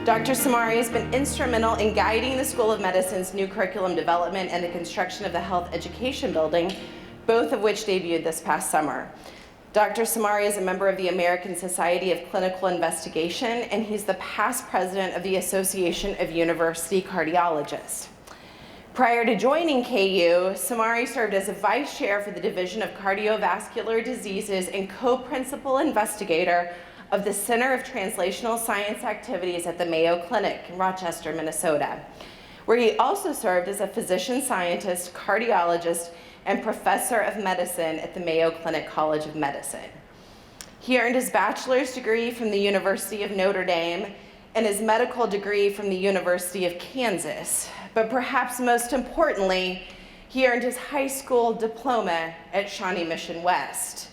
Dr. Simari has been instrumental in guiding the School of Medicine's new curriculum development and the construction of the Health Education Building, both of which debuted this past summer. Dr. Simari is a member of the American Society of Clinical Investigation, and he's the past president of the Association of University Cardiologists. Prior to joining KU, Simari served as a vice chair for the Division of Cardiovascular Diseases and co-principal investigator of the Center of Translational Science Activities at the Mayo Clinic in Rochester, Minnesota, where he also served as a physician scientist, cardiologist, and professor of medicine at the Mayo Clinic College of Medicine. He earned his bachelor's degree from the University of Notre Dame and his medical degree from the University of Kansas. But perhaps most importantly, he earned his high school diploma at Shawnee Mission West.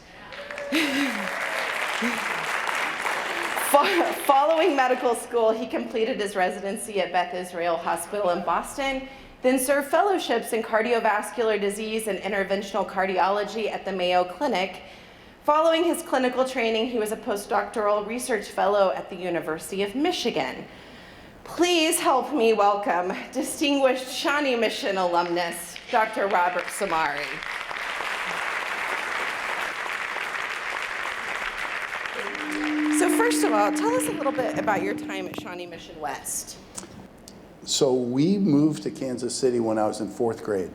Following medical school, he completed his residency at Beth Israel Hospital in Boston, then served fellowships in cardiovascular disease and interventional cardiology at the Mayo Clinic. Following his clinical training, he was a postdoctoral research fellow at the University of Michigan. Please help me welcome distinguished Shawnee Mission alumnus, Dr. Robert Simari. So first of all, tell us a little bit about your time at Shawnee Mission West. So we moved to Kansas City when I was in 4th grade.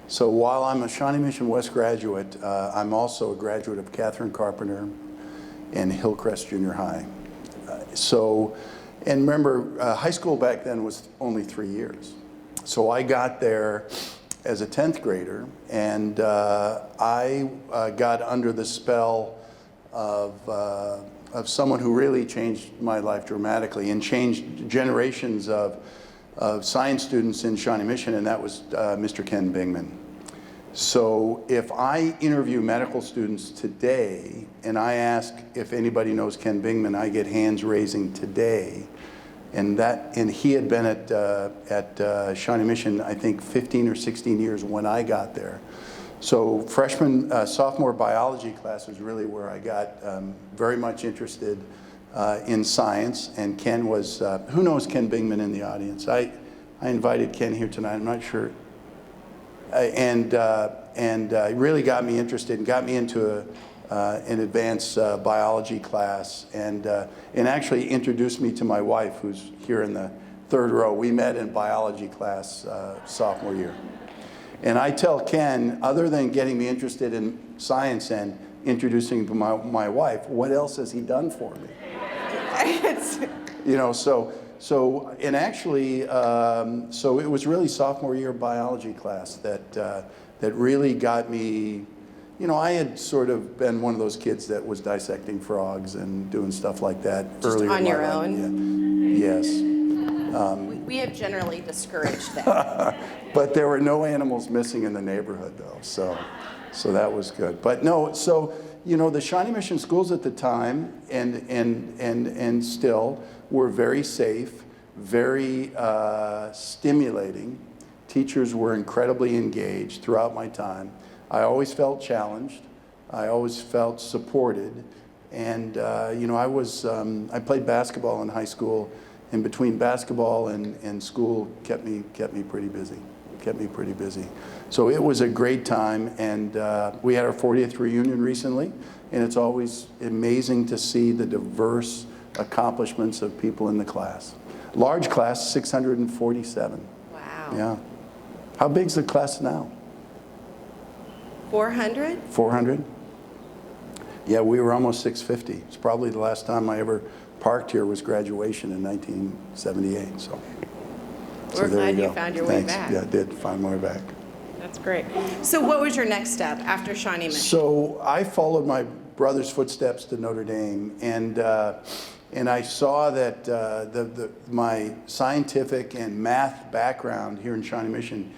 So while I'm a Shawnee Mission West graduate, I'm also a graduate of Catherine Carpenter and Hillcrest Junior High. And remember, high school back then was only 3 years. So I got there as a 10th grader, and I got under the spell of someone who really changed my life dramatically and changed generations of science students in Shawnee Mission, and that was Mr. Ken Bingman. So if I interview medical students today and I ask if anybody knows Ken Bingman, I get hands raising today. And he had been at Shawnee Mission, I think 15 or 16 years when I got there. So freshman, sophomore biology class was really where I got very much interested in science. And Ken was, who knows Ken Bingman in the audience? I invited Ken here tonight, I'm not sure. And it really got me interested and got me into an advanced biology class, and actually introduced me to my wife, who's here in the 3rd row. We met in biology class sophomore year. And I tell Ken, other than getting me interested in science and introducing my wife, what else has he done for me? You know, so it was really sophomore year biology class that really got me. You know, I had sort of been one of those kids that was dissecting frogs and doing stuff like that earlier on your own? Yeah. Yes. We have generally discouraged that. But there were no animals missing in the neighborhood, though, so that was good. But no, so you know, the Shawnee Mission schools at the time and still were very safe, very stimulating. Teachers were incredibly engaged throughout my time. I always felt challenged. I always felt supported. And you know, I played basketball in high school, and between basketball and school kept me pretty busy. So it was a great time, and we had our 40th reunion recently, and it's always amazing to see the diverse accomplishments of people in the class. Large class, 647. Wow. Yeah. How big's the class now? 400? 400? Yeah, we were almost 650. It's probably the last time I ever parked here was graduation in 1978. So we're glad you found your way back. Yeah, I did find my way back. That's great. So what was your next step after Shawnee Mission? So I followed my brother's footsteps to Notre Dame, and I saw that my scientific and math background here in Shawnee Mission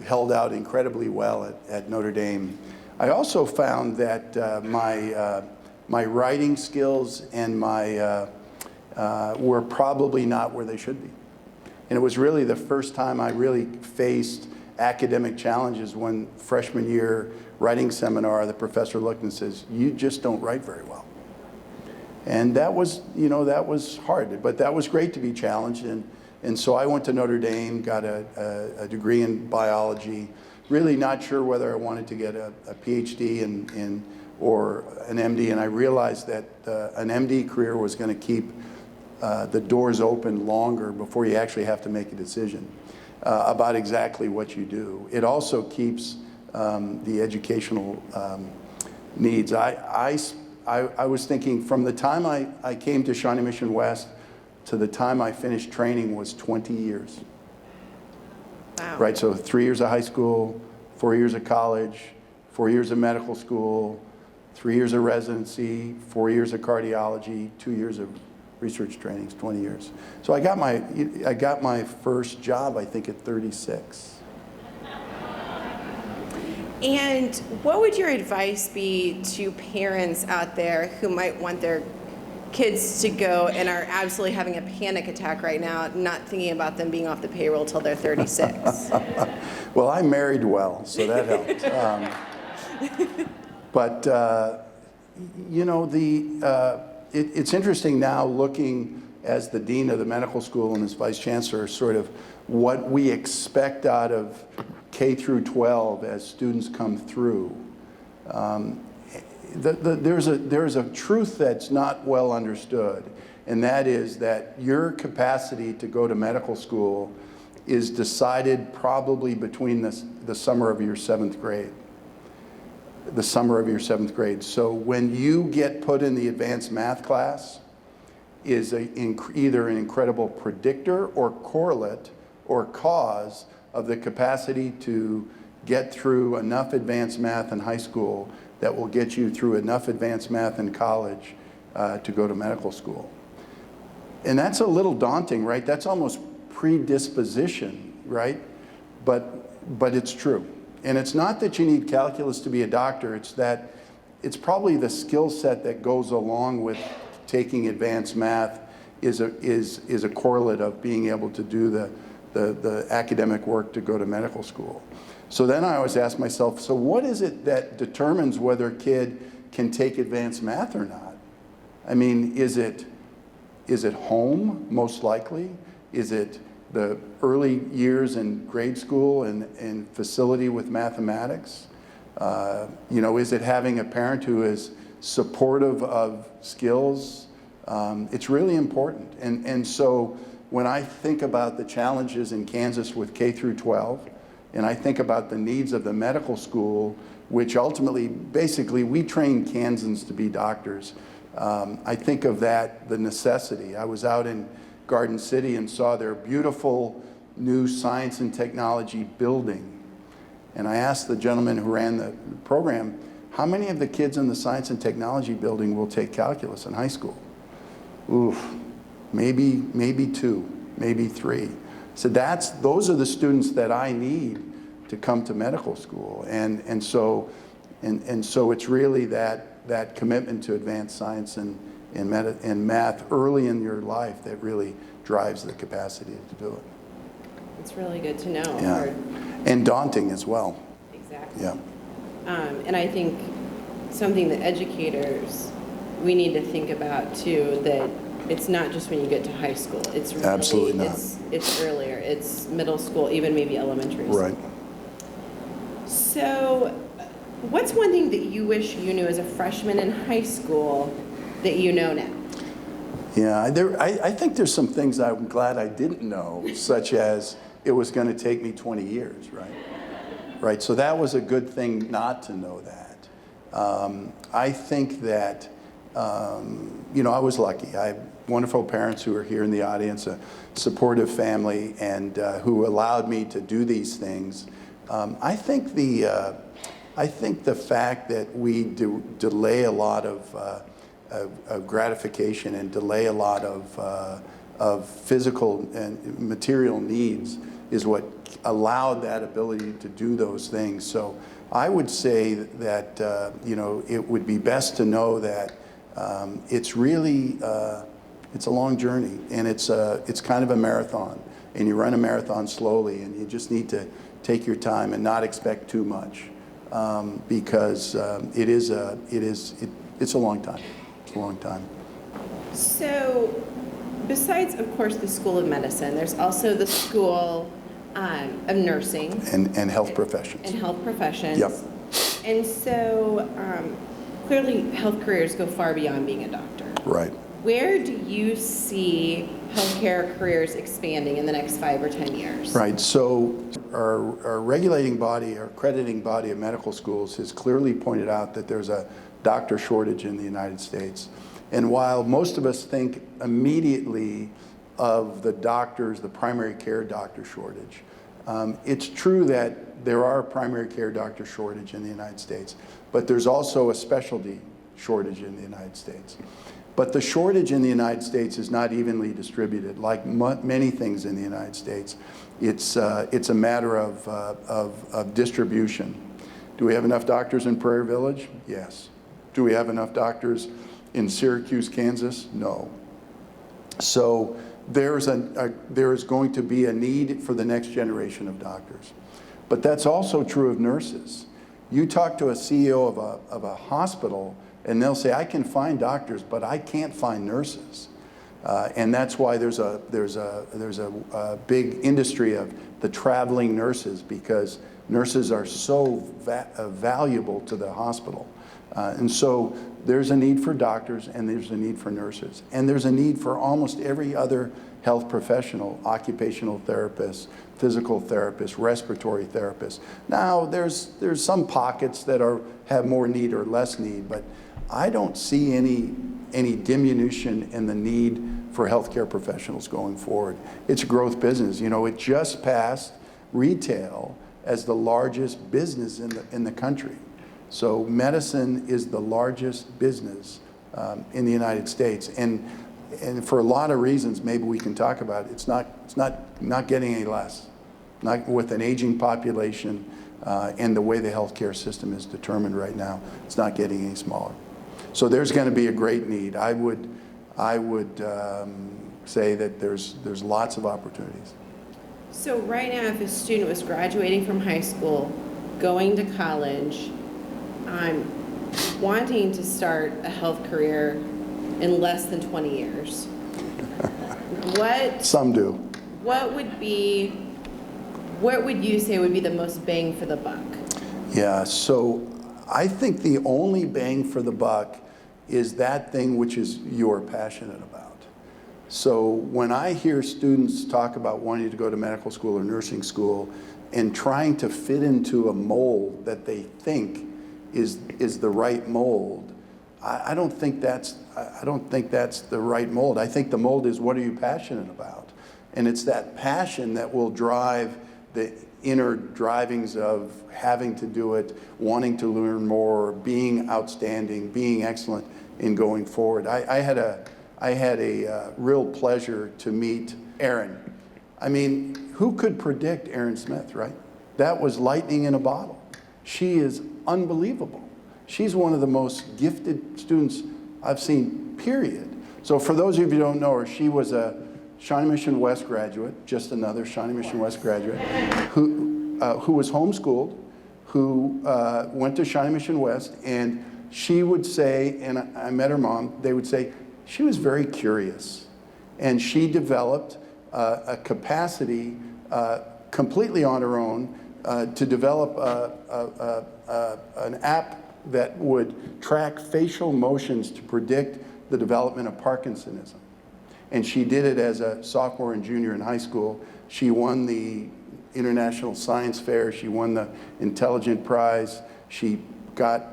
held out incredibly well at Notre Dame. I also found that my writing skills and my were probably not where they should be. And it was really the first time I really faced academic challenges when freshman year writing seminar, the professor looked and says, "You just don't write very well." And that was, that was hard, but that was great to be challenged. And so I went to Notre Dame, got a degree in biology, really not sure whether I wanted to get a PhD or an MD, and I realized that an MD career was going to keep the doors open longer before you actually have to make a decision about exactly what you do. It also keeps the educational needs. I was thinking from the time I came to Shawnee Mission West to the time I finished training was 20 years. Wow. Right, so 3 years of high school, 4 years of college, 4 years of medical school, 3 years of residency, 4 years of cardiology, 2 years of research trainings, 20 years. So I got my first job, I think, at 36. And what would your advice be to parents out there who might want their kids to go and are absolutely having a panic attack right now, not thinking about them being off the payroll till they're 36? Well, I married well, so that helped. But it's interesting now looking as the dean of the medical school and as vice chancellor, sort of what we expect out of K through 12 as students come through. There's a truth that's not well understood, and that is that your capacity to go to medical school is decided probably between the summer of your seventh grade. The summer of your seventh grade. So when you get put in the advanced math class is either an incredible predictor or correlate or cause of the capacity to get through enough advanced math in high school that will get you through enough advanced math in college to go to medical school. And that's a little daunting, right? That's almost predisposition, right? But it's true. And it's not that you need calculus to be a doctor, it's that it's probably the skill set that goes along with taking advanced math is a correlate of being able to do the academic work to go to medical school. So then I always ask myself, so what is it that determines whether a kid can take advanced math or not? I mean, is it home, most likely? Is it the early years in grade school and facility with mathematics? Is it having a parent who is supportive of skills? It's really important. And so when I think about the challenges in Kansas with K through 12, and I think about the needs of the medical school, which ultimately, basically, we train Kansans to be doctors. I think of that, the necessity. I was out in Garden City and saw their beautiful new science and technology building. And I asked the gentleman who ran the program, how many of the kids in the science and technology building will take calculus in high school? Oof, maybe 2, maybe 3. So those are the students that I need to come to medical school. And so it's really that commitment to advanced science and math early in your life that really drives the capacity to do it. It's really good to know. Yeah. And daunting as well. Exactly. Yeah. And I think something that educators, we need to think about too, that it's not just when you get to high school. It's really, absolutely not. It's earlier. It's middle school, even maybe elementary school. Right. So what's one thing that you wish you knew as a freshman in high school that you know now? Yeah, I think there's some things I'm glad I didn't know, such as it was going to take me 20 years, right? Right, so that was a good thing not to know that. I think that, I was lucky. I have wonderful parents who are here in the audience, a supportive family, and who allowed me to do these things. I think the fact that we delay a lot of gratification and delay a lot of physical and material needs is what allowed that ability to do those things. So I would say that it would be best to know that it's really it's a long journey, and it's kind of a marathon, and you run a marathon slowly, and you just need to take your time and not expect too much, because it's a long time. It's a long time. So, besides, of course, the School of Medicine, there's also the School of Nursing And health professions. and Health Professions. Yep. And so, clearly, health careers go far beyond being a doctor. Right. Where do you see healthcare careers expanding in the next 5 or 10 years? Right. So our regulating body, our accrediting body of medical schools has clearly pointed out that there's a doctor shortage in the United States. And while most of us think immediately of the doctors, the primary care doctor shortage, it's true that there are a primary care doctor shortage in the United States, but there's also a specialty shortage in the United States. But the shortage in the United States is not evenly distributed. Like many things in the United States, it's a matter of distribution. Do we have enough doctors in Prairie Village? Yes. Do we have enough doctors in Syracuse, Kansas? No. So there is going to be a need for the next generation of doctors. But that's also true of nurses. You talk to a CEO of a hospital, and they'll say, I can find doctors, but I can't find nurses. And that's why there's a big industry of the traveling nurses, because nurses are so valuable to the hospital. And so there's a need for doctors, and there's a need for nurses. And there's a need for almost every other health professional, occupational therapists, physical therapists, respiratory therapists. Now, there's some pockets that have more need or less need, but I don't see any diminution in the need for healthcare professionals going forward. It's a growth business. You know, it just passed retail as the largest business in the country. So medicine is the largest business in the United States, and for a lot of reasons, maybe we can talk about it. It's not getting any less. Not with an aging population and the way the healthcare system is determined right now, it's not getting any smaller. So there's going to be a great need. I would say that there's lots of opportunities. So right now, if a student was graduating from high school, going to college, wanting to start a health career in less than 20 years, Some do. What would you say would be the most bang for the buck? Yeah, so I think the only bang for the buck is that thing which is you're passionate about. So when I hear students talk about wanting to go to medical school or nursing school and trying to fit into a mold that they think is the right mold, I don't think that's the right mold. I think the mold is, what are you passionate about? And it's that passion that will drive the inner drivings of having to do it, wanting to learn more, being outstanding, being excellent in going forward. I had a real pleasure to meet Erin. I mean, who could predict Erin Smith, right? That was lightning in a bottle. She is unbelievable. She's one of the most gifted students I've seen, period. So for those of you who don't know her, she was a Shawnee Mission West graduate, just another Shawnee Mission West graduate, who was homeschooled, who went to Shawnee Mission West, and she would say, and I met her mom, they would say, she was very curious. And she developed a capacity completely on her own to develop an app that would track facial motions to predict the development of Parkinsonism. And she did it as a sophomore and junior in high school. She won the International Science Fair. She won the Intelligent Prize. She got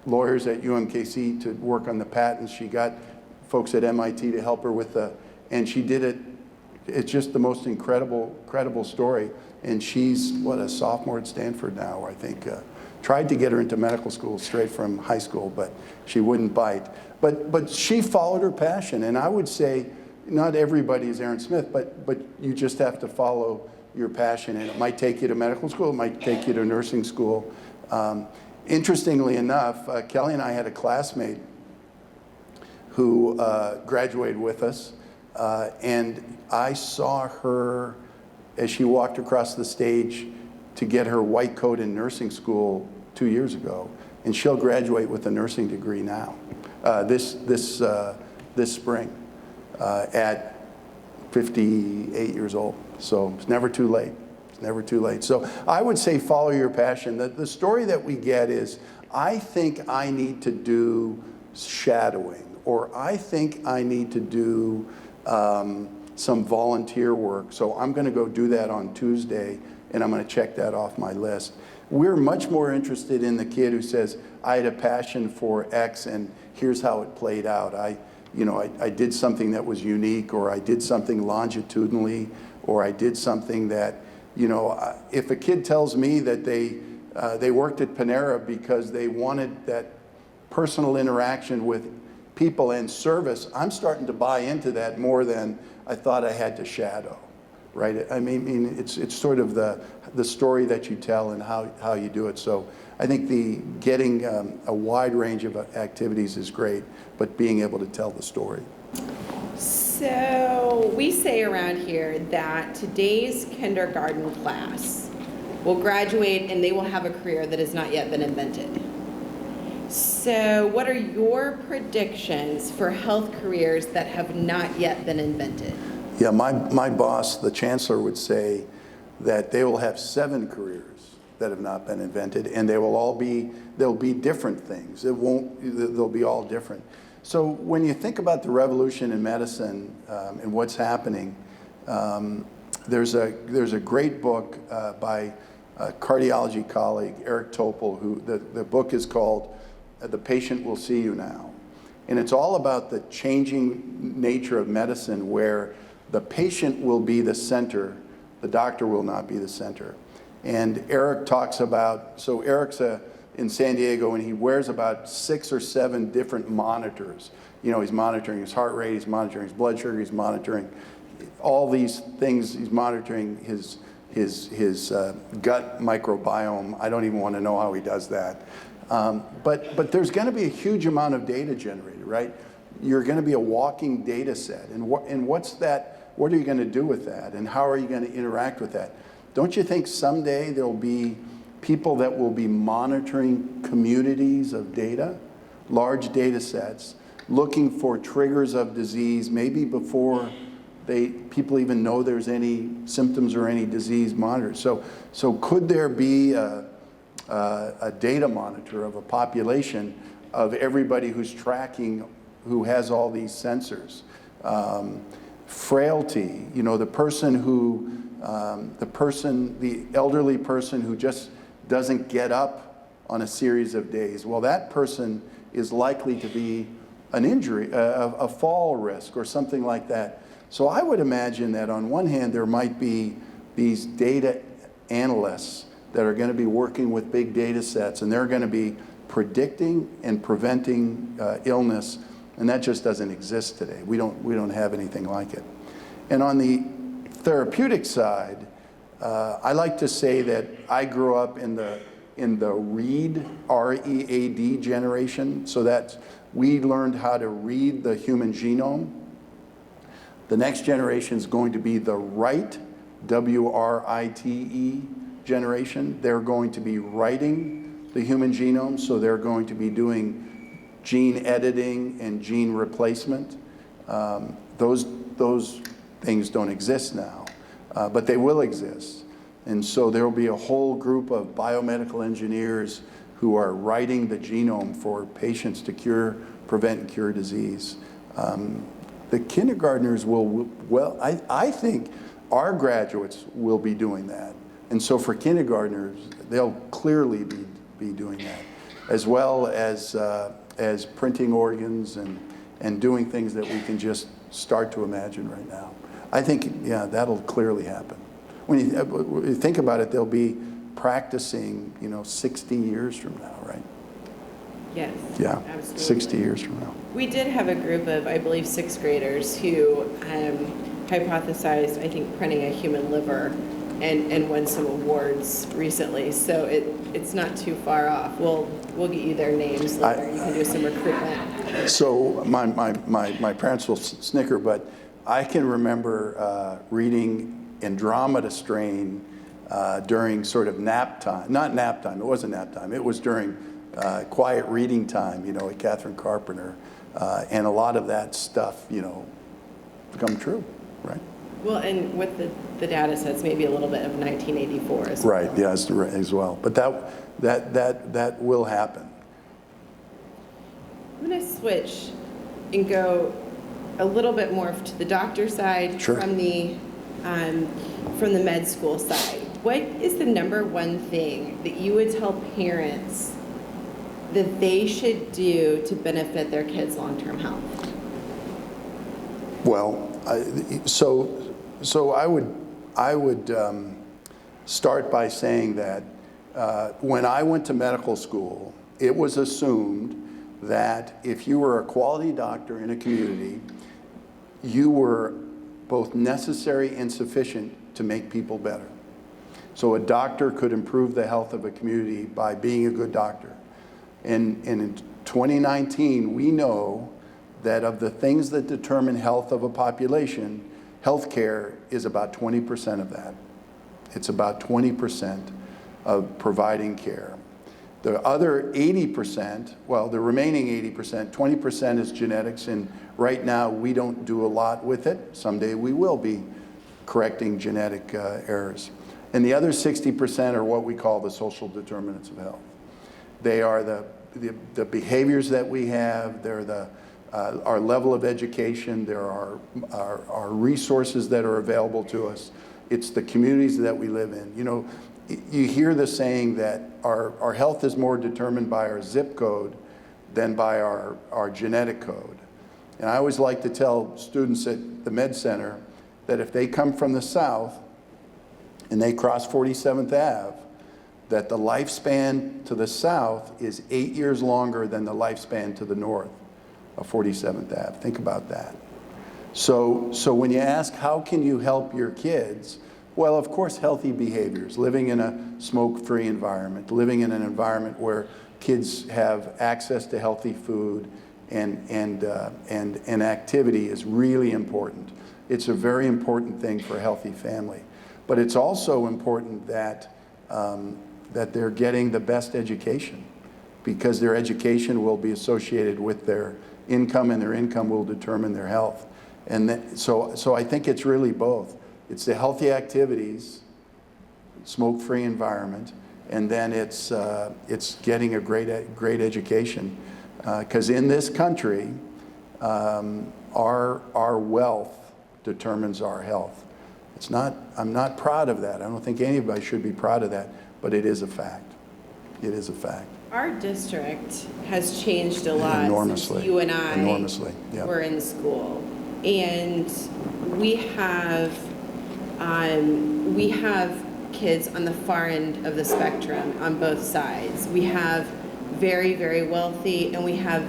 lawyers at UMKC to work on the patents. She got folks at MIT to help her with and she did it. It's just the most incredible story. And she's, a sophomore at Stanford now, I think. Tried to get her into medical school straight from high school, but she wouldn't bite. But she followed her passion, and I would say, not everybody is Erin Smith, but you just have to follow your passion, and it might take you to medical school, it might take you to nursing school. Interestingly enough, Kelly and I had a classmate who graduated with us, and I saw her as she walked across the stage to get her white coat in nursing school 2 years ago, and she'll graduate with a nursing degree now, this spring. at 58 years old. So it's never too late. It's never too late. So I would say follow your passion. The story that we get is, I think I need to do shadowing, or I think I need to do some volunteer work. So I'm going to go do that on Tuesday, and I'm going to check that off my list. We're much more interested in the kid who says, I had a passion for X, and here's how it played out. I did something that was unique, or I did something longitudinally, or I did something that, if a kid tells me that they worked at Panera because they wanted that personal interaction with people and service, I'm starting to buy into that more than I thought I had to shadow, right? I mean, it's sort of the story that you tell and how you do it. So I think getting a wide range of activities is great, but being able to tell the story. So we say around here that today's kindergarten class will graduate and they will have a career that has not yet been invented. So what are your predictions for health careers that have not yet been invented? Yeah, my boss, the chancellor, would say that they will have 7 careers that have not been invented, and they'll be different things. They'll be all different. So when you think about the revolution in medicine and what's happening, there's a great book by a cardiology colleague, Eric Topol, who the book is called The Patient Will See You Now. And it's all about the changing nature of medicine, where the patient will be the center, the doctor will not be the center. And Eric talks about, so Eric's in San Diego, and he wears about 6 or 7 different monitors. He's monitoring his heart rate, he's monitoring his blood sugar, he's monitoring all these things. He's monitoring his gut microbiome. I don't even want to know how he does that. But there's going to be a huge amount of data generated, right? You're going to be a walking data set. And what's that? What are you going to do with that? And how are you going to interact with that? Don't you think someday there'll be people that will be monitoring communities of data, large data sets, looking for triggers of disease, maybe before people even know there's any symptoms or any disease monitored? So could there be a data monitor of a population of everybody who's tracking, who has all these sensors? Frailty, the elderly person who just doesn't get up on a series of days. Well, that person is likely to be an injury, a fall risk or something like that. So I would imagine that on one hand, there might be these data analysts that are going to be working with big data sets, and they're going to be predicting and preventing illness, and that just doesn't exist today. We don't have anything like it. And on the therapeutic side, I like to say that I grew up in the READ, R-E-A-D generation. So that we learned how to read the human genome. The next generation is going to be the WRITE, W-R-I-T-E generation. They're going to be writing the human genome, so they're going to be doing gene editing and gene replacement. Those things don't exist now, but they will exist. And so there will be a whole group of biomedical engineers who are writing the genome for patients to prevent and cure disease. The kindergartners I think our graduates will be doing that. And so for kindergartners, they'll clearly be doing that, as well as printing organs and doing things that we can just start to imagine right now. I think, yeah, that'll clearly happen. When you think about it, they'll be practicing, 60 years from now, right? Yes, yeah, absolutely. 60 years from now. We did have a group of, I believe, 6th graders who hypothesized, I think, printing a human liver and won some awards recently. So it's not too far off. We'll get you their names later. You can do some recruitment. So my parents will snicker, but I can remember reading Andromeda Strain during sort of nap time. Not nap time, it wasn't nap time. It was during quiet reading time, at Catherine Carpenter. And a lot of that stuff, come true, right? Well, and with the data sets, maybe a little bit of 1984 as well. Right, yes, as well. But that will happen. I'm going to switch and go a little bit more to the doctor side. Sure. From the med school side. What is the number one thing that you would tell parents that they should do to benefit their kids' long-term health? Well, so I would start by saying that when I went to medical school, it was assumed that if you were a quality doctor in a community, you were both necessary and sufficient to make people better. So a doctor could improve the health of a community by being a good doctor. And in 2019, we know that of the things that determine health of a population, healthcare is about 20% of that. It's about 20% of providing care. The other 80%, well, the remaining 80%, 20% is genetics, and right now we don't do a lot with it. Someday we will be correcting genetic errors. And the other 60% are what we call the social determinants of health. They are the behaviors that we have, they're our level of education, there are our resources that are available to us. It's the communities that we live in. You know, you hear the saying that our health is more determined by our zip code than by our genetic code. And I always like to tell students at the Med Center that if they come from the South and they cross 47th Ave, that the lifespan to the South is 8 years longer than the lifespan to the North of 47th Ave. Think about that. So when you ask, how can you help your kids? Well, of course, healthy behaviors, living in a smoke-free environment, living in an environment where kids have access to healthy food and activity is really important. It's a very important thing for a healthy family. But it's also important that they're getting the best education, because their education will be associated with their income, and their income will determine their health. And so I think it's really both. It's the healthy activities, smoke-free environment, and then it's getting a great education. Because in this country, our wealth determines our health. I'm not proud of that. I don't think anybody should be proud of that, but it is a fact. It is a fact. Our district has changed a lot enormously, since you and I enormously, yeah. were in school. And we have kids on the far end of the spectrum on both sides. We have very, very wealthy, and we have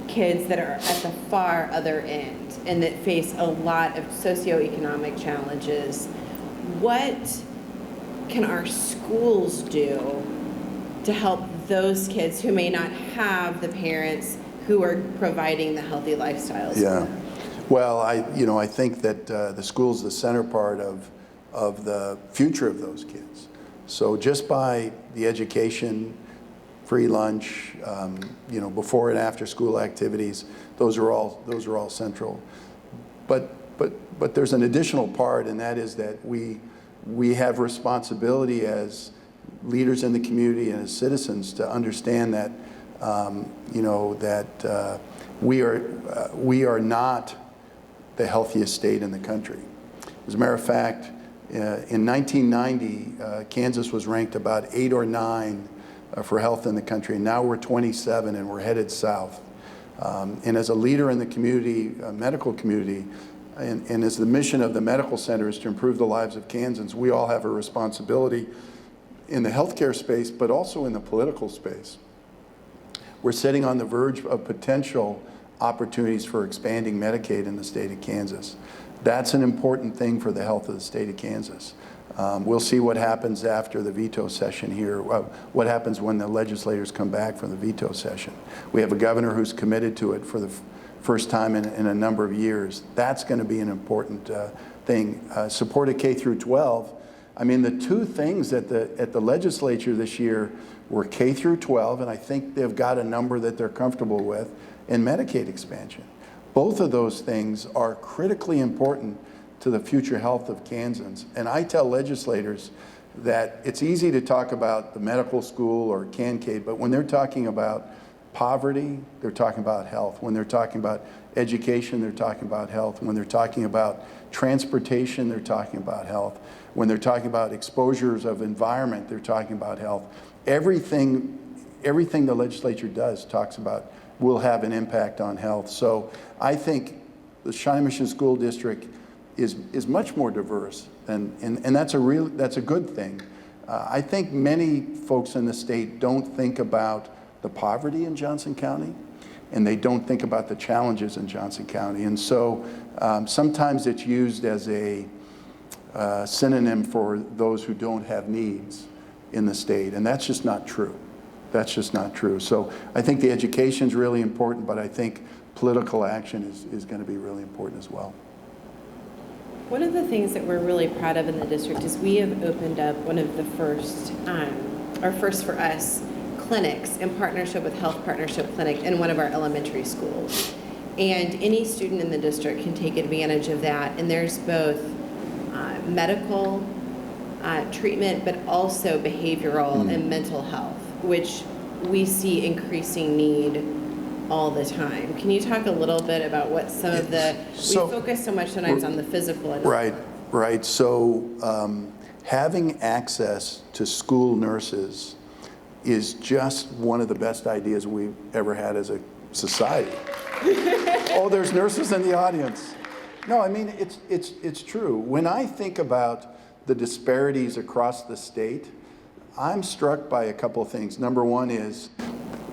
kids that are at the far other end and that face a lot of socioeconomic challenges. What can our schools do to help those kids who may not have the parents who are providing the healthy lifestyles? Yeah. Well, I think that the school's the center part of the future of those kids. So just by the education, free lunch, before and after school activities, those are all central. But there's an additional part, and that is that we have responsibility as leaders in the community and as citizens to understand that we are not the healthiest state in the country. As a matter of fact, in 1990, Kansas was ranked about 8 or 9 for health in the country. Now we're 27 and we're headed south. And as a leader in the community, medical community, and as the mission of the medical center is to improve the lives of Kansans, we all have a responsibility in the healthcare space, but also in the political space. We're sitting on the verge of potential opportunities for expanding Medicaid in the state of Kansas. That's an important thing for the health of the state of Kansas. We'll see what happens after the veto session here, what happens when the legislators come back from the veto session. We have a governor who's committed to it for the first time in a number of years. That's going to be an important thing. Support of K through 12. I mean, the two things at the legislature this year were K through 12, and I think they've got a number that they're comfortable with, and Medicaid expansion. Both of those things are critically important to the future health of Kansans. And I tell legislators that it's easy to talk about the medical school or CanCade, but when they're talking about poverty, they're talking about health. When they're talking about education, they're talking about health. When they're talking about transportation, they're talking about health. When they're talking about exposures of environment, they're talking about health. Everything the legislature does talks about will have an impact on health. So I think the Shawnee Mission School District is much more diverse, and that's a good thing. I think many folks in the state don't think about the poverty in Johnson County, and they don't think about the challenges in Johnson County. And so sometimes it's used as a synonym for those who don't have needs in the state, and that's just not true. That's just not true. So I think the education is really important, but I think political action is going to be really important as well. One of the things that we're really proud of in the district is we have opened up one of the first, our first for us, clinics in partnership with Health Partnership Clinic in one of our elementary schools. And any student in the district can take advantage of that. And there's both medical treatment, but also behavioral and mental health, which we see increasing need all the time. Can you talk a little bit about what some of the, we focus so much sometimes on the physical. Right. So having access to school nurses is just one of the best ideas we've ever had as a society. Oh, there's nurses in the audience. No, I mean, it's true. When I think about the disparities across the state, I'm struck by a couple of things. Number one is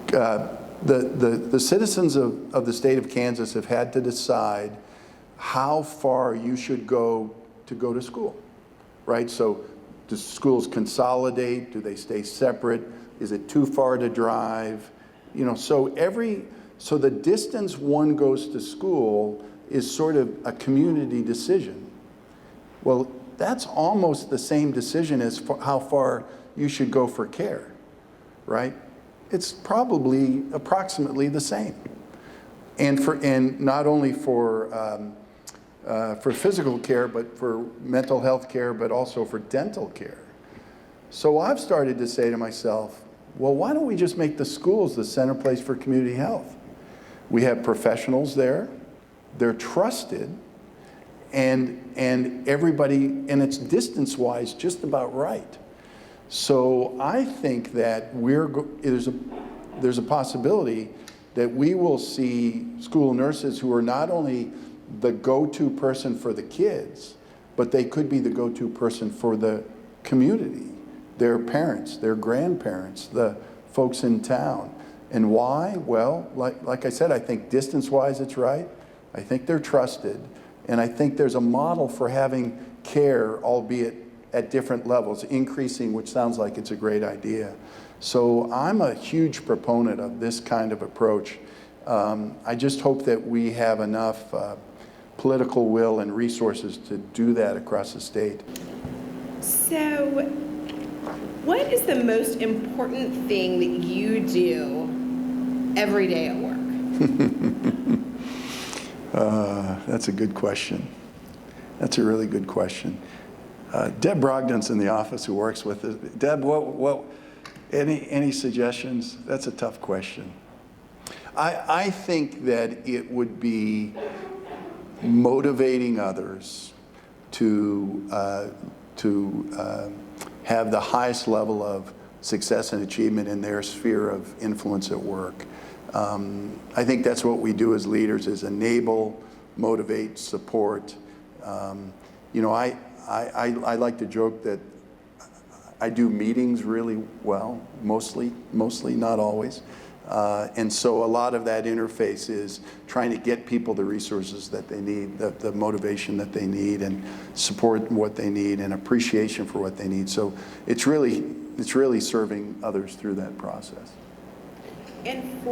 the citizens of the state of Kansas have had to decide how far you should go to school, right? So do schools consolidate? Do they stay separate? Is it too far to drive? You know, so the distance one goes to school is sort of a community decision. Well, that's almost the same decision as how far you should go for care, right? It's probably approximately the same. And not only for physical care, but for mental health care, but also for dental care. So I've started to say to myself, well, why don't we just make the schools the center place for community health? We have professionals there, they're trusted, and everybody, and it's distance-wise just about right. So I think that there's a possibility that we will see school nurses who are not only the go-to person for the kids, but they could be the go-to person for the community, their parents, their grandparents, the folks in town. And why? Well, like I said, I think distance-wise it's right. I think they're trusted. And I think there's a model for having care, albeit at different levels, increasing, which sounds like it's a great idea. So I'm a huge proponent of this kind of approach. I just hope that we have enough political will and resources to do that across the state. So what is the most important thing that you do every day at work? That's a good question. That's a really good question. Deb Brogdon's in the office who works with us. Deb, any suggestions? That's a tough question. I think that it would be motivating others to have the highest level of success and achievement in their sphere of influence at work. I think that's what we do as leaders, is enable, motivate, support. You know, I like to joke that I do meetings really well, mostly, not always. And so a lot of that interface is trying to get people the resources that they need, the motivation that they need, and support what they need, and appreciation for what they need. So it's really serving others through that process. And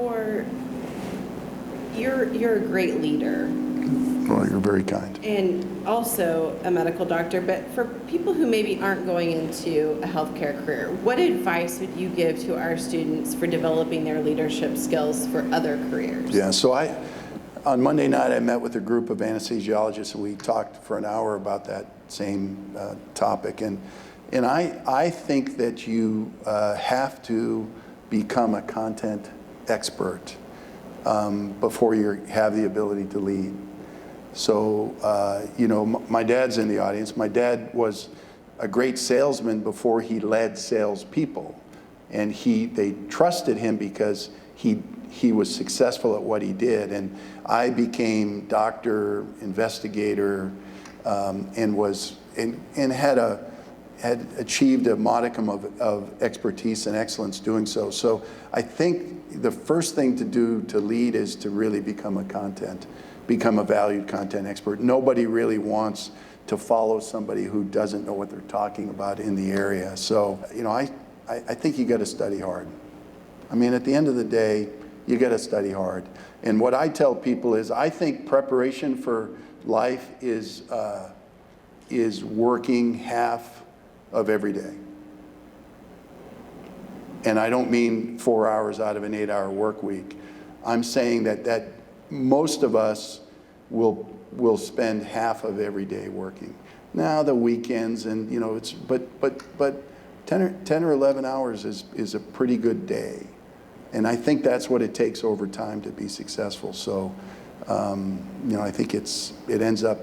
you're a great leader. Well, you're very kind. And also a medical doctor, but for people who maybe aren't going into a healthcare career, what advice would you give to our students for developing their leadership skills for other careers? Yeah, so On Monday night, I met with a group of anesthesiologists, and we talked for an hour about that same topic. And I think that you have to become a content expert before you have the ability to lead. So, you know, my dad's in the audience. My dad was a great salesman before he led salespeople. And they trusted him because he was successful at what he did. And I became doctor, investigator, and had achieved a modicum of expertise and excellence doing so. So I think the first thing to do to lead is to really become a valued content expert. Nobody really wants to follow somebody who doesn't know what they're talking about in the area. So, you know, I think you got to study hard. I mean, at the end of the day, you got to study hard. And what I tell people is, I think preparation for life is working half of every day. And I don't mean 4 hours out of an 8-hour work week. I'm saying that most of us will spend half of every day working. Now the weekends and, you know, but 10 or 11 hours is a pretty good day. And I think that's what it takes over time to be successful. So, you know, I think it ends up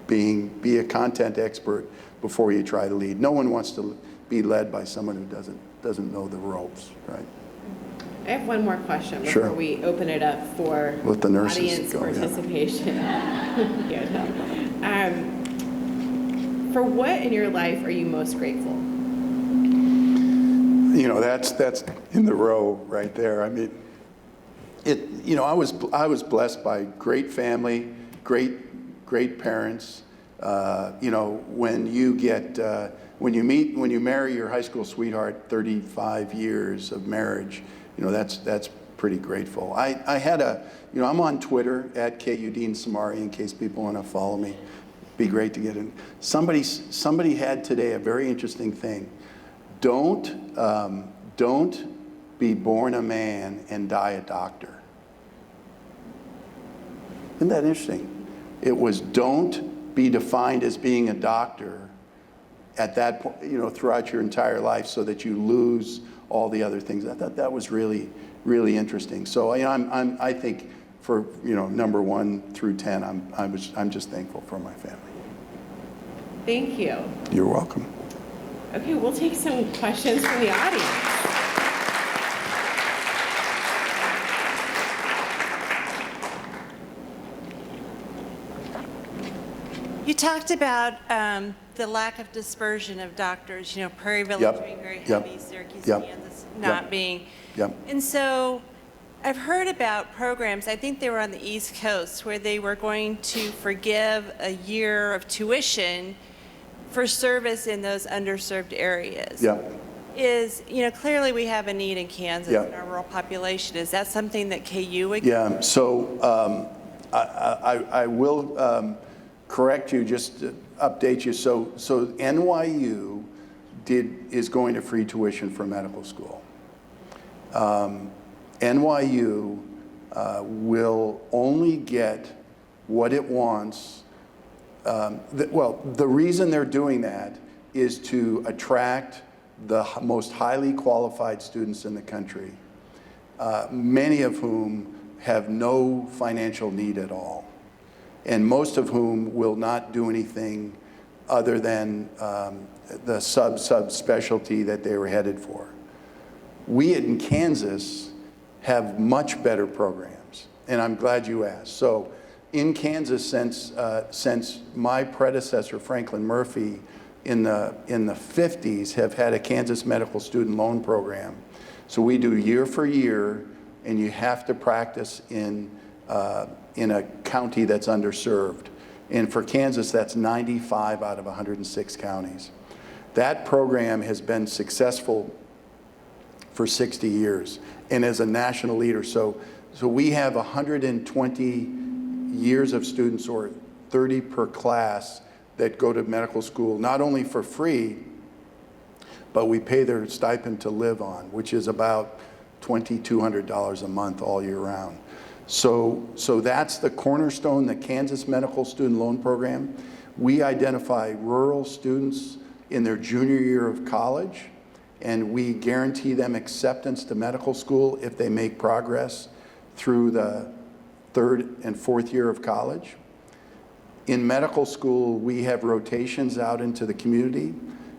be a content expert before you try to lead. No one wants to be led by someone who doesn't know the ropes, right? I have one more question before we open it up for Let the nurses audience go, participation. For what in your life are you most grateful? You know, that's in the row right there. I mean, you know, I was blessed by great family, great parents. You know, when you marry your high school sweetheart, 35 years of marriage, you know, that's pretty grateful. I had you know, I'm on Twitter at @KUDeanSimari in case people want to follow me. Be great to get in. Somebody had today a very interesting thing. Don't be born a man and die a doctor. Isn't that interesting? It was don't be defined as being a doctor at that point, you know, throughout your entire life, so that you lose all the other things. I thought that was really, really interesting. So, you know, I think for, you know, number 1 through 10, I'm just thankful for my family. Thank you. You're welcome. Okay, we'll take some questions from the audience. You talked about the lack of dispersion of doctors, you know, Prairie Village being very heavy, Syracuse, Kansas not being. And so I've heard about programs, I think they were on the East Coast, where they were going to forgive a year of tuition for service in those underserved areas. You know, clearly we have a need in Kansas in our rural population. Is that something that KU would? Yeah, so I will correct you, just to update you. So NYU is going to free tuition for medical school. NYU will only get what it wants. The reason they're doing that is to attract the most highly qualified students in the country, many of whom have no financial need at all, and most of whom will not do anything other than the subspecialty that they were headed for. We in Kansas have much better programs, and I'm glad you asked. So in Kansas, since my predecessor, Franklin Murphy, in the 50s, have had a Kansas medical student loan program. So we do year for year, and you have to practice in a county that's underserved. And for Kansas, that's 95 out of 106 counties. That program has been successful for 60 years and is a national leader. So we have 120 years of students, or 30 per class, that go to medical school, not only for free, but we pay their stipend to live on, which is about $2,200 a month all year round. So that's the cornerstone, the Kansas Medical Student Loan Program. We identify rural students in their junior year of college, and we guarantee them acceptance to medical school if they make progress through the third and fourth year of college. In medical school, we have rotations out into the community.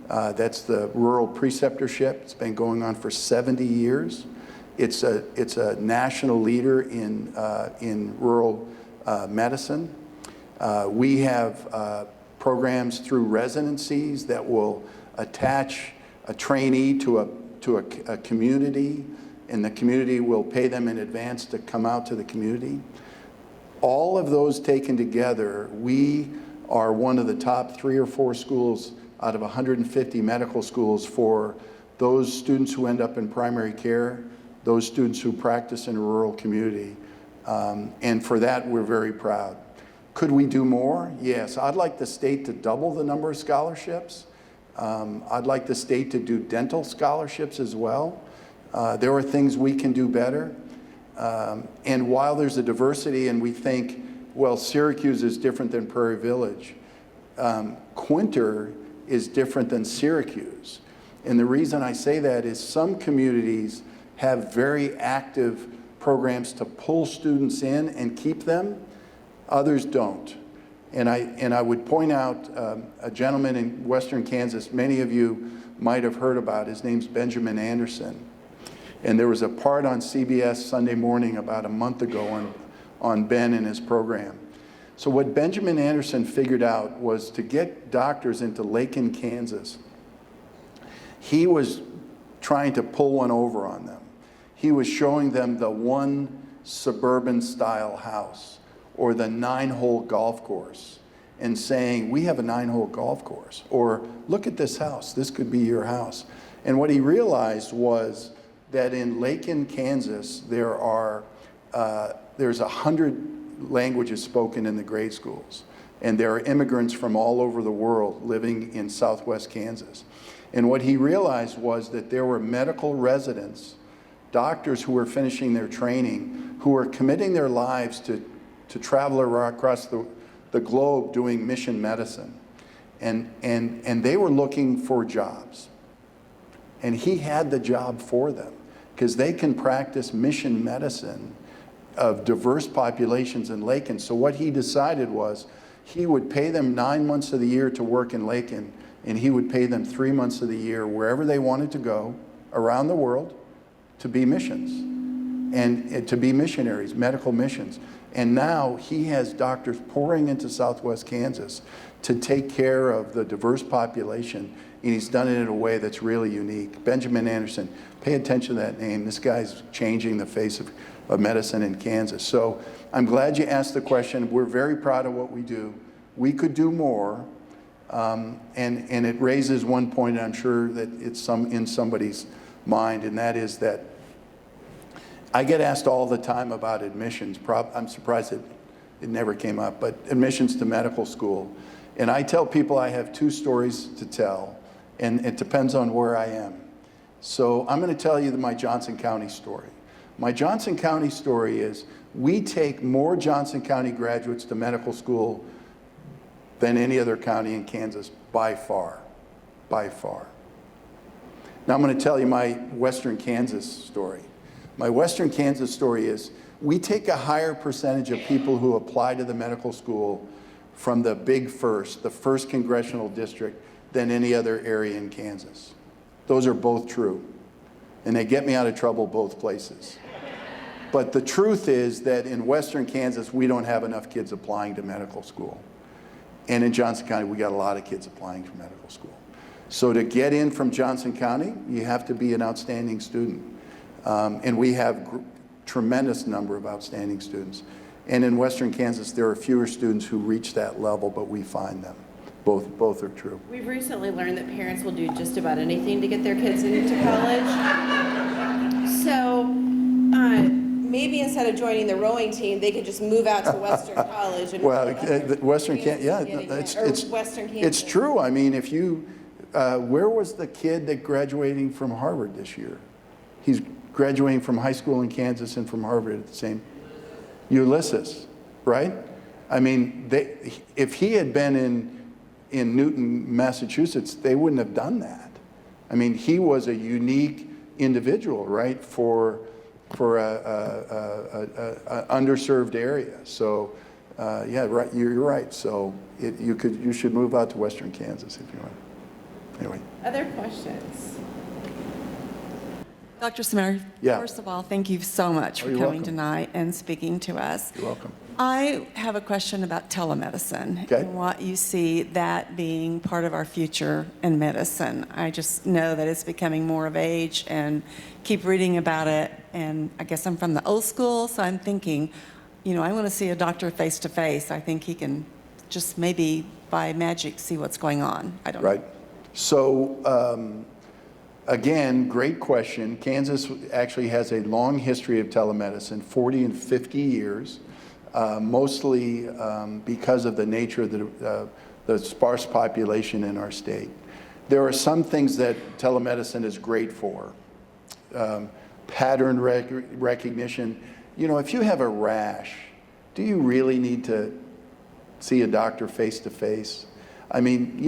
That's the rural preceptorship. It's been going on for 70 years. It's a national leader in rural medicine. We have programs through residencies that will attach a trainee to a community, and the community will pay them in advance to come out to the community. All of those taken together, we are one of the top 3 or 4 schools out of 150 medical schools for those students who end up in primary care, those students who practice in a rural community. And for that, we're very proud. Could we do more? Yes. I'd like the state to double the number of scholarships. I'd like the state to do dental scholarships as well. There are things we can do better. And while there's a diversity and we think, well, Syracuse is different than Prairie Village, Quinter is different than Syracuse. And the reason I say that is some communities have very active programs to pull students in and keep them. Others don't. And I would point out a gentleman in Western Kansas, many of you might have heard about. His name's Benjamin Anderson. And there was a part on CBS Sunday morning about a month ago on Ben and his program. So what Benjamin Anderson figured out was to get doctors into Lakin, Kansas. He was trying to pull one over on them. He was showing them the one suburban style house or the 9-hole golf course and saying, we have a 9-hole golf course, or look at this house, this could be your house. And what he realized was that in Lakin, Kansas, there's 100 languages spoken in the grade schools. And there are immigrants from all over the world living in Southwest Kansas. And what he realized was that there were medical residents, doctors who were finishing their training, who were committing their lives to travel across the globe doing mission medicine. And they were looking for jobs. And he had the job for them because they can practice mission medicine of diverse populations in Lakin. So what he decided was he would pay them 9 months of the year to work in Lakin, and he would pay them 3 months of the year wherever they wanted to go around the world to be missions and to be missionaries, medical missions. And now he has doctors pouring into Southwest Kansas to take care of the diverse population, and he's done it in a way that's really unique. Benjamin Anderson, pay attention to that name. This guy's changing the face of medicine in Kansas. So I'm glad you asked the question. We're very proud of what we do. We could do more, and it raises one point, and I'm sure that it's in somebody's mind, and that is that I get asked all the time about admissions. I'm surprised it never came up, but admissions to medical school. And I tell people I have 2 stories to tell, and it depends on where I am. So I'm going to tell you my Johnson County story. My Johnson County story is we take more Johnson County graduates to medical school than any other county in Kansas by far, by far. Now I'm going to tell you my Western Kansas story. My Western Kansas story is we take a higher percentage of people who apply to the medical school from the Big First, the 1st Congressional District, than any other area in Kansas. Those are both true. And they get me out of trouble both places. But the truth is that in Western Kansas, we don't have enough kids applying to medical school. And in Johnson County, we got a lot of kids applying for medical school. So to get in from Johnson County, you have to be an outstanding student. And we have tremendous number of outstanding students. And in Western Kansas, there are fewer students who reach that level, but we find them. Both are true. We've recently learned that parents will do just about anything to get their kids into college. So maybe instead of joining the rowing team, they could just move out to Western College. And Western Kansas, it's true. I mean, if you, where was the kid that graduating from Harvard this year? He's graduating from high school in Kansas and from Harvard at the same. Ulysses, right? I mean, if he had been in Newton, Massachusetts, they wouldn't have done that. I mean, he was a unique individual, right, for a underserved area. So, yeah, right, you're right. So you should move out to Western Kansas if you want. Anyway. Other questions? Dr. Simari, Yeah. first of all, thank you so much for you're coming welcome. tonight and speaking to us. You're welcome. I have a question about telemedicine Okay. and what you see that being part of our future in medicine. I just know that it's becoming more of age and keep reading about it. And I guess I'm from the old school, so I'm thinking, I want to see a doctor face to face. I think he can just maybe by magic see what's going on. I don't know. Right. So, again, great question. Kansas actually has a long history of telemedicine, 40 and 50 years, mostly because of the nature of the sparse population in our state. There are some things that telemedicine is great for. Pattern recognition. If you have a rash, do you really need to see a doctor face to face? I mean,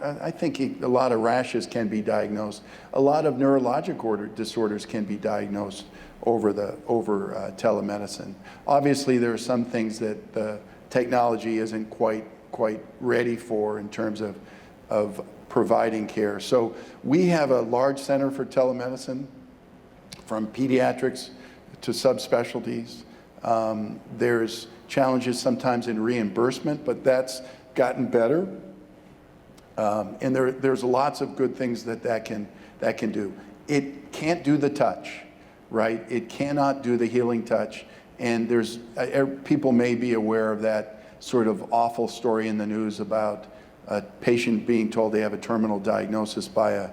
I think a lot of rashes can be diagnosed. A lot of neurologic disorders can be diagnosed over telemedicine. Obviously, there are some things that the technology isn't quite ready for in terms of providing care. So we have a large center for telemedicine, from pediatrics to subspecialties. There's challenges sometimes in reimbursement, but that's gotten better. And there's lots of good things that can do. It can't do the touch, right? It cannot do the healing touch. And there's people may be aware of that sort of awful story in the news about a patient being told they have a terminal diagnosis by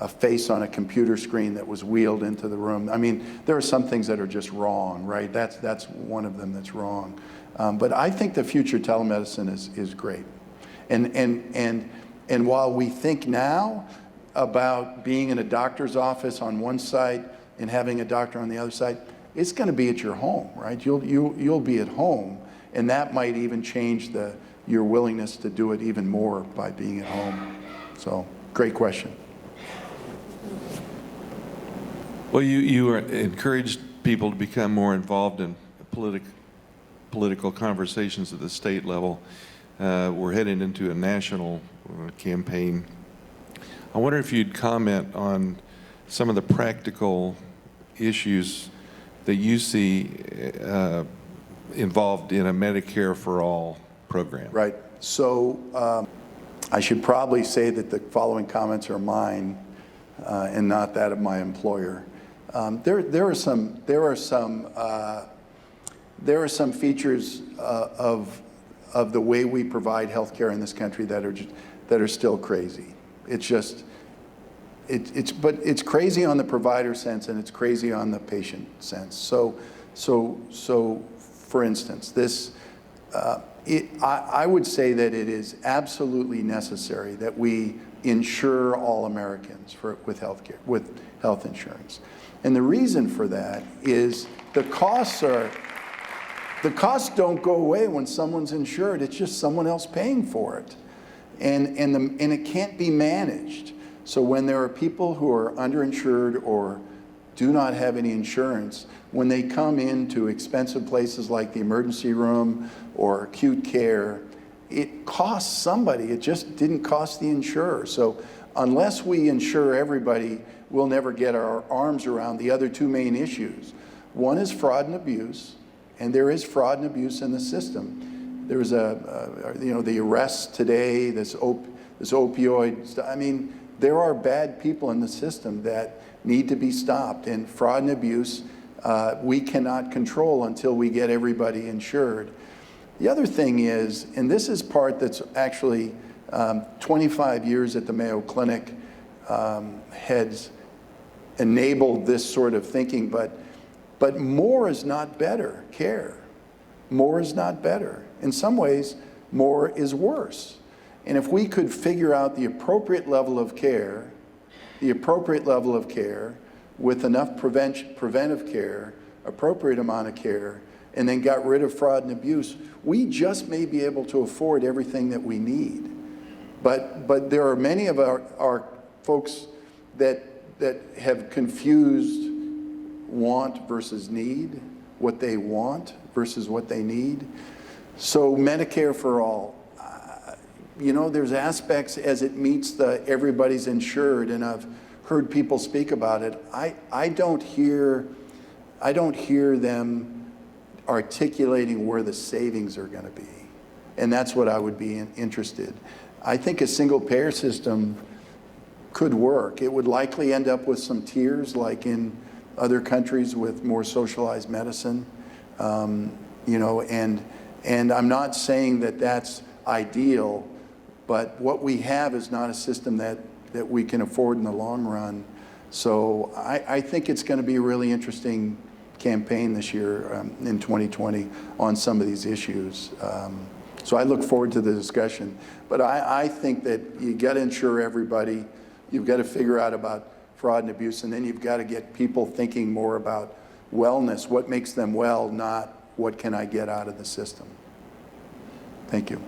a face on a computer screen that was wheeled into the room. I mean, there are some things that are just wrong, right? That's one of them that's wrong. But I think the future telemedicine is great. And while we think now about being in a doctor's office on one side and having a doctor on the other side, it's going to be at your home, right? You'll be at home, and that might even change your willingness to do it even more by being at home. So, great question. Well, you encouraged people to become more involved in political conversations at the state level. We're heading into a national campaign. I wonder if you'd comment on some of the practical issues that you see involved in a Medicare for All program. Right. So I should probably say that the following comments are mine and not that of my employer. There are some features of the way we provide health care in this country that are still crazy. But it's crazy on the provider sense and it's crazy on the patient sense. So for instance, I would say that it is absolutely necessary that we insure all Americans with health insurance. And the reason for that is the costs don't go away when someone's insured. It's just someone else paying for it. And it can't be managed. So when there are people who are underinsured or do not have any insurance, when they come into expensive places like the emergency room or acute care, it costs somebody. It just didn't cost the insurer. So unless we insure everybody, we'll never get our arms around the other two main issues. One is fraud and abuse, and there is fraud and abuse in the system. There's the arrests today, this opioid stuff. I mean, there are bad people in the system that need to be stopped, and fraud and abuse we cannot control until we get everybody insured. The other thing is, and this is part that's actually 25 years at the Mayo Clinic has enabled this sort of thinking, but more is not better care. More is not better. In some ways, more is worse. And if we could figure out the appropriate level of care with enough preventive care, appropriate amount of care, and then got rid of fraud and abuse, we just may be able to afford everything that we need. But there are many of our folks that have confused want versus need, what they want versus what they need. So Medicare for all, you know, there's aspects as it meets the everybody's insured, and I've heard people speak about it. I don't hear them articulating where the savings are going to be, and that's what I would be interested. I think a single payer system could work. It would likely end up with some tiers like in other countries with more socialized medicine, you know, and I'm not saying that that's ideal, but what we have is not a system that we can afford in the long run. So I think it's going to be a really interesting campaign this year in 2020 on some of these issues. So I look forward to the discussion. But I think that you got to insure everybody. You've got to figure out about fraud and abuse, and then you've got to get people thinking more about wellness, what makes them well, not what can I get out of the system. Thank you.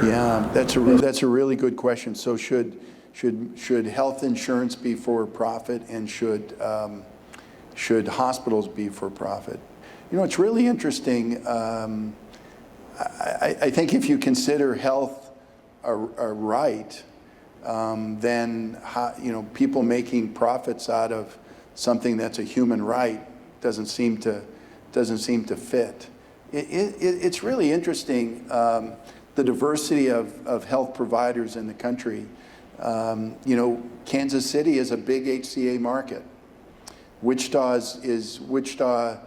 Yeah, that's a really good question. So should health insurance be for profit, and should hospitals be for profit? You know, it's really interesting. I think if you consider health a right, then you know, people making profits out of something that's a human right doesn't seem to fit. It's really interesting, the diversity of health providers in the country. You know, Kansas City is a big HCA market. Wichita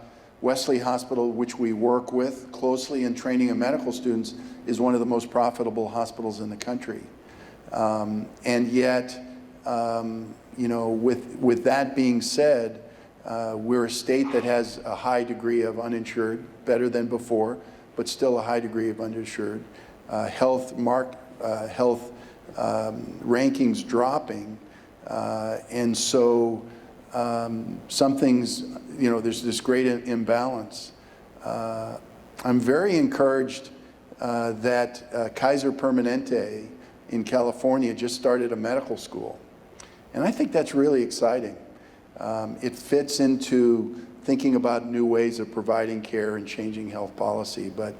Wesley Hospital, which we work with closely in training of medical students, is one of the most profitable hospitals in the country. And yet, you know, with that being said, we're a state that has a high degree of uninsured, better than before, but still a high degree of uninsured. Health rankings dropping, and so some things, you know, there's this great imbalance. I'm very encouraged that Kaiser Permanente in California just started a medical school, and I think that's really exciting. It fits into thinking about new ways of providing care and changing health policy, but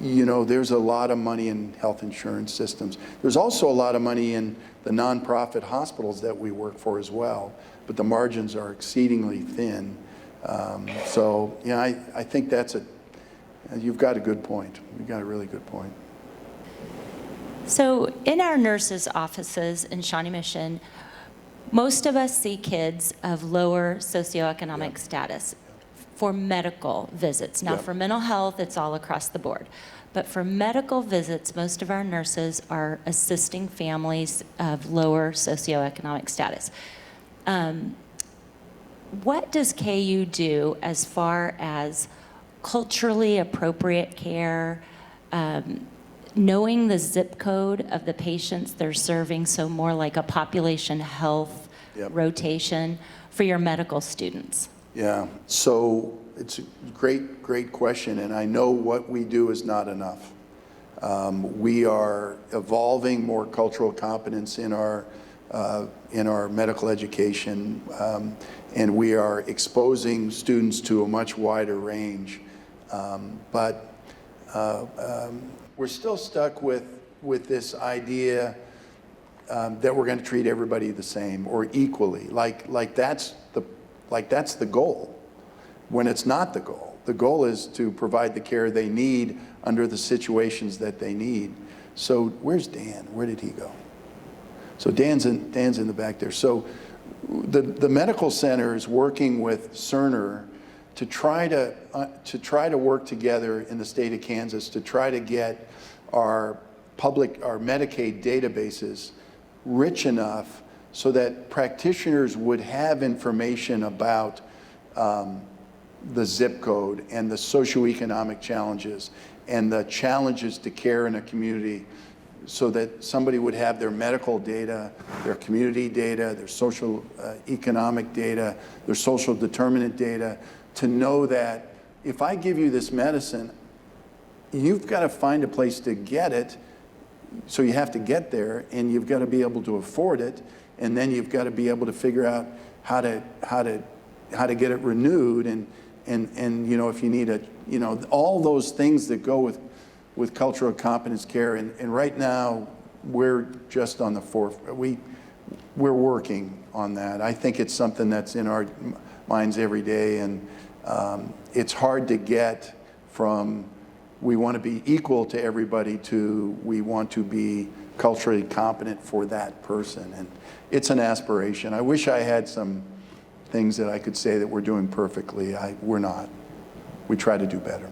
you know, there's a lot of money in health insurance systems. There's also a lot of money in the nonprofit hospitals that we work for as well, but the margins are exceedingly thin. So, yeah, I think you've got a good point. You've got a really good point. So in our nurses' offices in Shawnee Mission, most of us see kids of lower socioeconomic status for medical visits. Now, for mental health, it's all across the board. But for medical visits, most of our nurses are assisting families of lower socioeconomic status. What does KU do as far as culturally appropriate care, knowing the zip code of the patients they're serving, so more like a population health rotation for your medical students? Yeah, so it's a great question, and I know what we do is not enough. We are evolving more cultural competence in our medical education, and we are exposing students to a much wider range. But we're still stuck with this idea that we're going to treat everybody the same or equally, like that's the goal, when it's not the goal. The goal is to provide the care they need under the situations that they need. So where's Dan? Where did he go? So Dan's in the back there. So the medical center is working with Cerner to try to work together in the state of Kansas to try to get our Medicaid databases rich enough so that practitioners would have information about the zip code and the socioeconomic challenges and the challenges to care in a community so that somebody would have their medical data, their community data, their social economic data, their social determinant data, to know that if I give you this medicine, you've got to find a place to get it, so you have to get there, and you've got to be able to afford it, and then you've got to be able to figure out how to get it renewed, and you know, if you need a, you know, all those things that go with cultural competence care, and right now we're just on the forefront. We're working on that. I think it's something that's in our minds every day, and it's hard to get from we want to be equal to everybody to we want to be culturally competent for that person, and it's an aspiration. I wish I had some things that I could say that we're doing perfectly. We're not. We try to do better.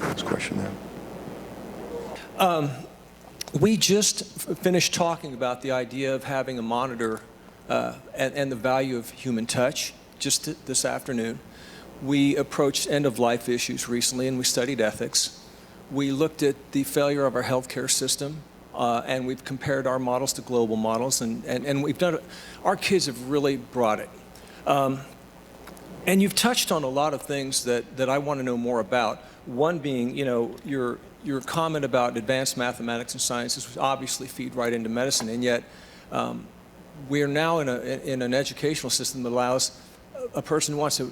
Next question there. We just finished talking about the idea of having a monitor and the value of human touch just this afternoon. We approached end-of-life issues recently, and we studied ethics. We looked at the failure of our healthcare system, and we've compared our models to global models, and we've done it. Our kids have really brought it. And you've touched on a lot of things that I want to know more about. One being, you know, your comment about advanced mathematics and sciences, which obviously feed right into medicine, and yet we're now in an educational system that allows a person who wants to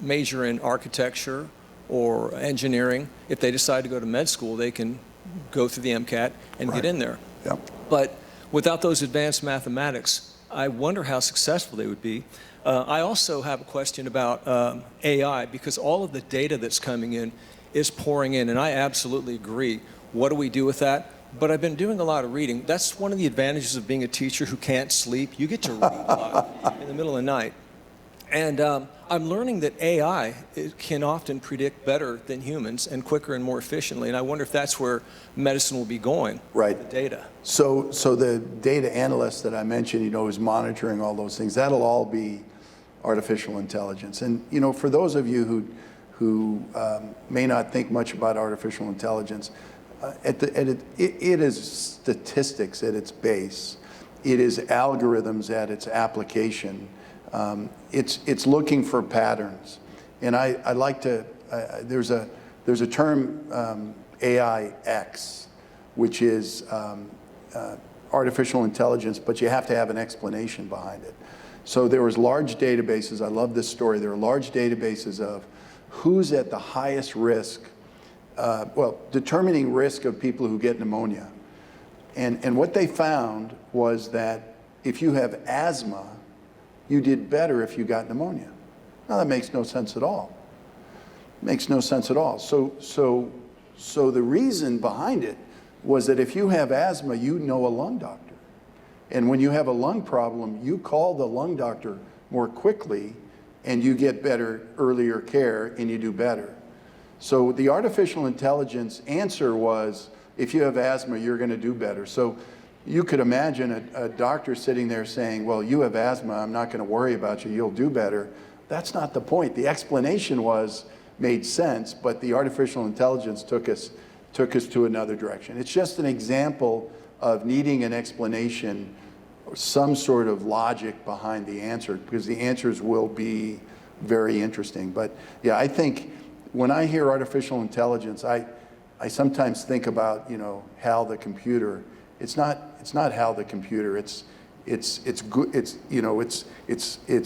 major in architecture or engineering, if they decide to go to med school, they can go through the MCAT and get in there. Yep. But without those advanced mathematics, I wonder how successful they would be. I also have a question about AI, because all of the data that's coming in is pouring in, and I absolutely agree. What do we do with that? But I've been doing a lot of reading. That's one of the advantages of being a teacher who can't sleep. You get to read a lot in the middle of the night. And I'm learning that AI can often predict better than humans and quicker and more efficiently. And I wonder if that's where medicine will be going. Right. The data. So the data analyst that I mentioned, you know, who's monitoring all those things, that'll all be artificial intelligence. And, you know, for those of you who may not think much about artificial intelligence, it is statistics at its base. It is algorithms at its application. It's looking for patterns, and I like to. There's a term AIX, which is artificial intelligence, but you have to have an explanation behind it. So there was large databases. I love this story. There are large databases of who's at the highest risk. Determining risk of people who get pneumonia, and what they found was that if you have asthma, you did better if you got pneumonia. Now that makes no sense at all. Makes no sense at all. So the reason behind it was that if you have asthma, you know a lung doctor. And when you have a lung problem, you call the lung doctor more quickly and you get better earlier care and you do better. So the artificial intelligence answer was, if you have asthma, you're going to do better. So you could imagine a doctor sitting there saying, well, you have asthma, I'm not going to worry about you, you'll do better. That's not the point. The explanation made sense, but the artificial intelligence took us to another direction. It's just an example of needing an explanation, some sort of logic behind the answer, because the answers will be very interesting. But yeah, I think when I hear artificial intelligence, I sometimes think about, you know, Hal the computer. It's not Hal the computer. It's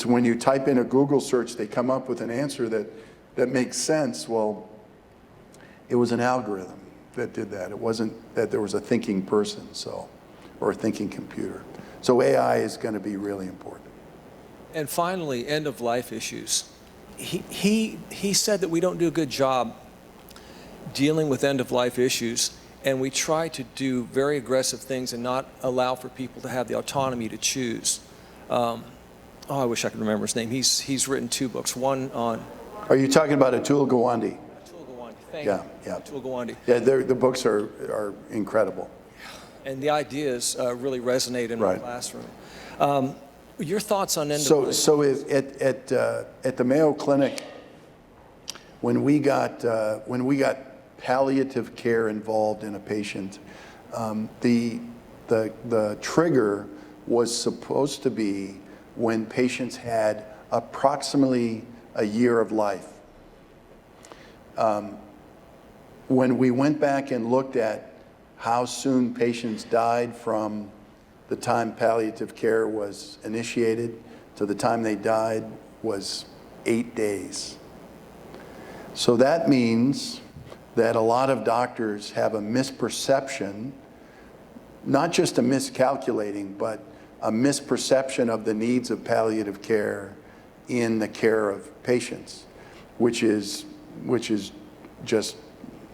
when you type in a Google search, they come up with an answer that makes sense. Well, it was an algorithm that did that. It wasn't that there was a thinking person, or a thinking computer. So AI is going to be really important. And finally, end-of-life issues. He said that we don't do a good job dealing with end-of-life issues, and we try to do very aggressive things and not allow for people to have the autonomy to choose. I wish I could remember his name. He's written 2 books, one on... Are you talking about Atul Gawande? Atul Gawande, thank you. Yeah. Atul Gawande. Yeah, the books are incredible. And the ideas really resonate in my classroom. Your thoughts on end-of-life? So at the Mayo Clinic, when we got palliative care involved in a patient, The trigger was supposed to be when patients had approximately a year of life. When we went back and looked at how soon patients died from the time palliative care was initiated to the time they died was 8 days. So that means that a lot of doctors have a misperception, not just a miscalculating, but a misperception of the needs of palliative care in the care of patients, which is just,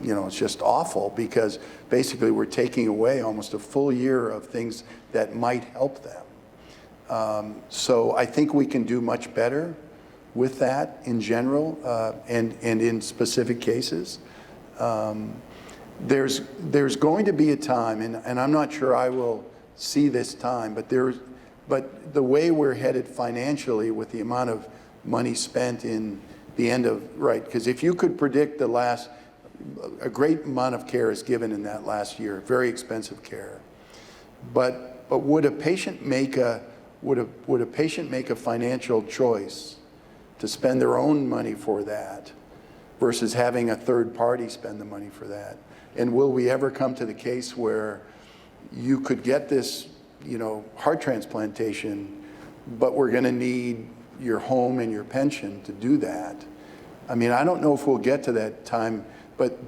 you know, it's just awful, because basically we're taking away almost a full year of things that might help them. So I think we can do much better with that in general, and in specific cases. There's going to be a time, and I'm not sure I will see this time, but the way we're headed financially with the amount of money spent in the end of, right, because if you could predict a great amount of care is given in that last year, very expensive care. But would a patient make a financial choice to spend their own money for that versus having a third party spend the money for that? And will we ever come to the case where you could get this, you know, heart transplantation, but we're going to need your home and your pension to do that? I mean, I don't know if we'll get to that time, but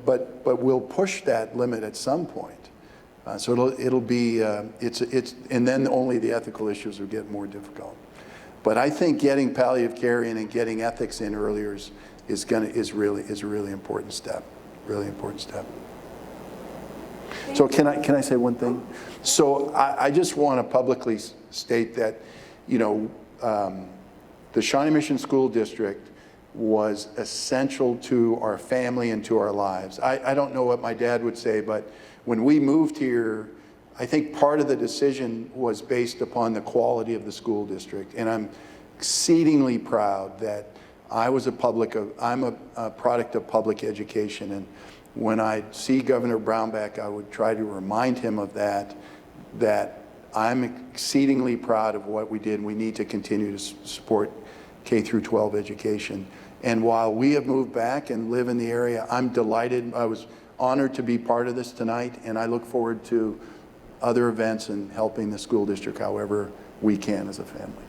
we'll push that limit at some point. So it'll be and then only the ethical issues will get more difficult. But I think getting palliative care in and getting ethics in earlier is a really important step. Really important step. So can I say one thing? So I just want to publicly state that, you know, the Shawnee Mission School District was essential to our family and to our lives. I don't know what my dad would say, but when we moved here, I think part of the decision was based upon the quality of the school district. And I'm exceedingly proud that I'm a product of public education. And when I see Governor Brownback, I would try to remind him of that I'm exceedingly proud of what we did. We need to continue to support K through 12 education. And while we have moved back and live in the area, I'm delighted. I was honored to be part of this tonight, and I look forward to other events and helping the school district however we can as a family.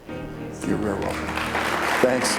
You're very welcome. Thanks.